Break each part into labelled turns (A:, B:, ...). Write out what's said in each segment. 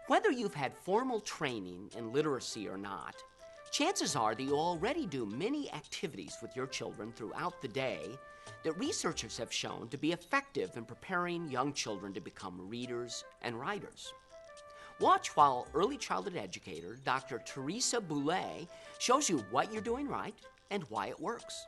A: Whether you've had formal training in literacy or not, chances are that you already do many activities with your children throughout the day that researchers have shown to be effective in preparing young children to become readers and writers. Watch while early childhood educator Dr. Theresa Bouley shows you what you're doing right and why it works.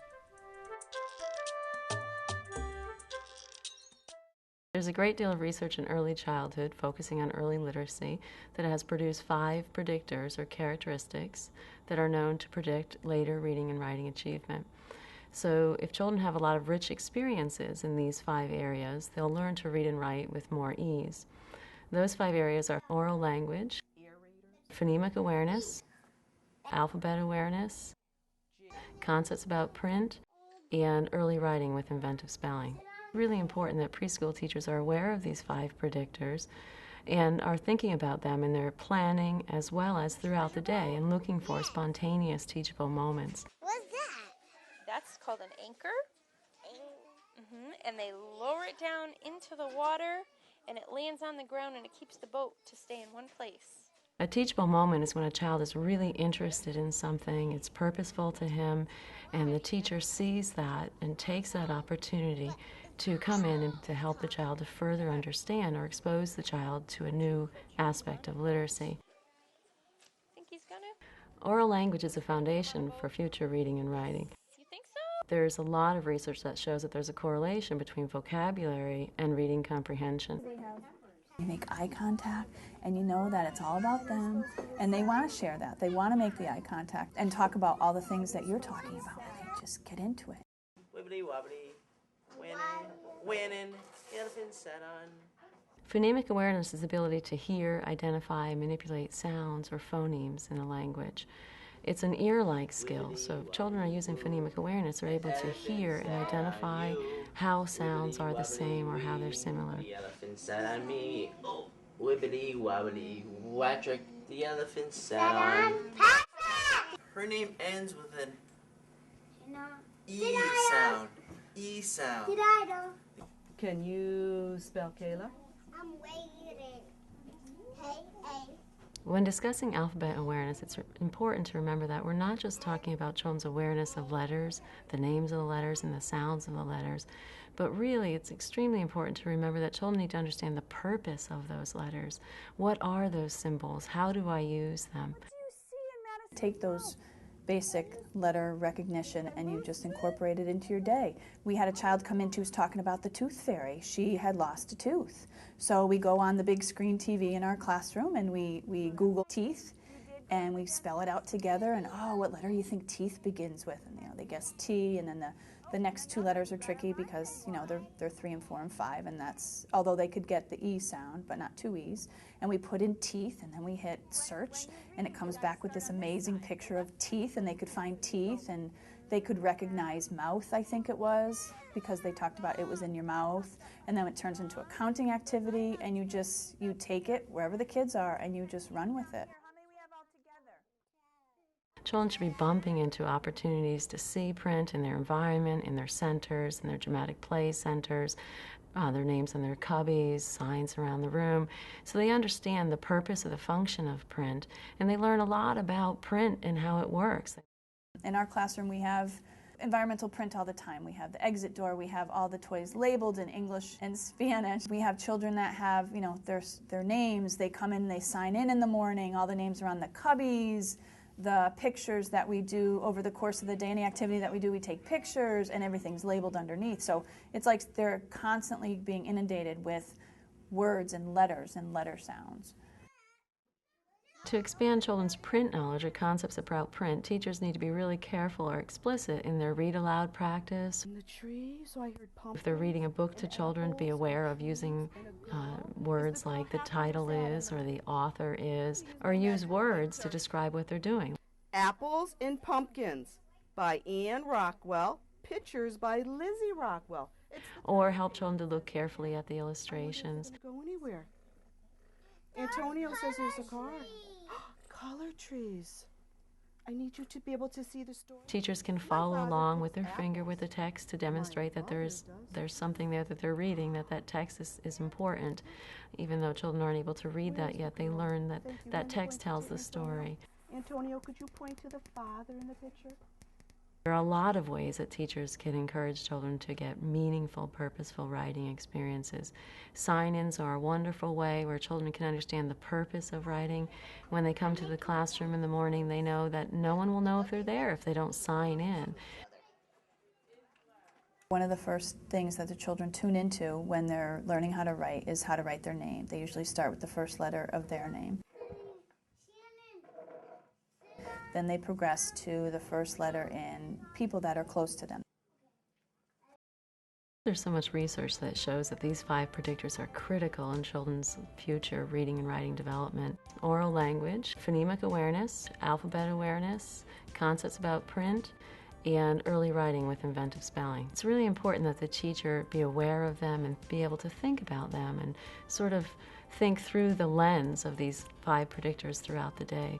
B: There's a great deal of research in early childhood focusing on early literacy that has produced 5 predictors or characteristics that are known to predict later reading and writing achievement. So if children have a lot of rich experiences in these 5 areas, they'll learn to read and write with more ease. Those 5 areas are oral language, phonemic awareness, alphabet awareness, concepts about print, and early writing with inventive spelling. It's really important that preschool teachers are aware of these 5 predictors and are thinking about them in their planning as well as throughout the day and looking for spontaneous teachable moments.
C: What's that?
D: That's called an anchor. And they lower it down into the water and it lands on the ground and it keeps the boat to stay in one place.
B: A teachable moment is when a child is really interested in something, it's purposeful to him, and the teacher sees that and takes that opportunity to come in and to help the child to further understand or expose the child to a new aspect of literacy.
D: Think he's gonna?
B: Oral language is a foundation for future reading and writing.
D: You think so?
B: There's a lot of research that shows that there's a correlation between vocabulary and reading comprehension.
E: You make eye contact and you know that it's all about them and they want to share that. They want to make the eye contact and talk about all the things that you're talking about. They just get into it.
F: Wibbly wobbly, winning, elephant sat on.
B: Phonemic awareness is the ability to hear, identify, and manipulate sounds or phonemes in a language. It's an ear-like skill, so if children are using phonemic awareness, they're able to hear and identify how sounds are the same or how they're similar.
F: The elephant sat on me, oh, wibbly wobbly, Watrick, the elephant sat on. Her name ends with an E sound. E sound.
C: Did I know?
G: Can you spell Kayla?
C: I'm waiting. Hey, hey.
B: When discussing alphabet awareness, it's important to remember that we're not just talking about children's awareness of letters, the names of the letters and the sounds of the letters, but really it's extremely important to remember that children need to understand the purpose of those letters. What are those symbols? How do I use them?
E: Take those basic letter recognition and you just incorporate it into your day. We had a child come in who was talking about the tooth fairy. She had lost a tooth. So we go on the big screen TV in our classroom and we Google teeth and we spell it out together and oh, what letter do you think teeth begins with? And they guess T, and then the next 2 letters are tricky because they're 3 and 4 and 5, and that's, although they could get the E sound but not 2 E's. And we put in teeth and then we hit search and it comes back with this amazing picture of teeth, and they could find teeth and they could recognize mouth, I think it was, because they talked about it was in your mouth. And then it turns into a counting activity and you take it wherever the kids are and you just run with it.
B: Children should be bumping into opportunities to see print in their environment, in their centers, in their dramatic play centers, their names on their cubbies, signs around the room, so they understand the purpose of the function of print, and they learn a lot about print and how it works.
E: In our classroom we have environmental print all the time. We have the exit door, we have all the toys labeled in English and Spanish. We have children that have, their names, they come in, they sign in the morning, all the names are on the cubbies. The pictures that we do over the course of the day, any activity that we do, we take pictures and everything's labeled underneath. So it's like they're constantly being inundated with words and letter sounds.
B: To expand children's print knowledge or concepts about print, teachers need to be really careful or explicit in their read-aloud practice.
G: In the tree, so I heard
B: If they're reading a book to children, be aware of using words like the title is or the author is, or use words to describe what they're doing.
G: Apples and Pumpkins by Anne Rockwell, pictures by Lizzie Rockwell.
B: Or help children to look carefully at the illustrations.
G: Go anywhere. Antonio says there's a car. Color trees. I need you to be able to see the story.
B: Teachers can follow along with their finger with the text to demonstrate that there's something there that they're reading, that text is important. Even though children aren't able to read that yet, they learn that that text tells the story.
G: Antonio, could you point to the father in the picture?
B: There are a lot of ways that teachers can encourage children to get meaningful, purposeful writing experiences. Sign-ins are a wonderful way where children can understand the purpose of writing. When they come to the classroom in the morning, they know that no one will know if they're there if they don't sign in.
E: One of the first things that the children tune into when they're learning how to write is how to write their name. They usually start with the first letter of their name. Then they progress to the first letter in people that are close to them.
B: There's so much research that shows that these 5 predictors are critical in children's future reading and writing development. Oral language, phonemic awareness, alphabet awareness, concepts about print, and early writing with inventive spelling. It's really important that the teacher be aware of them and be able to think about them and sort of think through the lens of these 5 predictors throughout the day.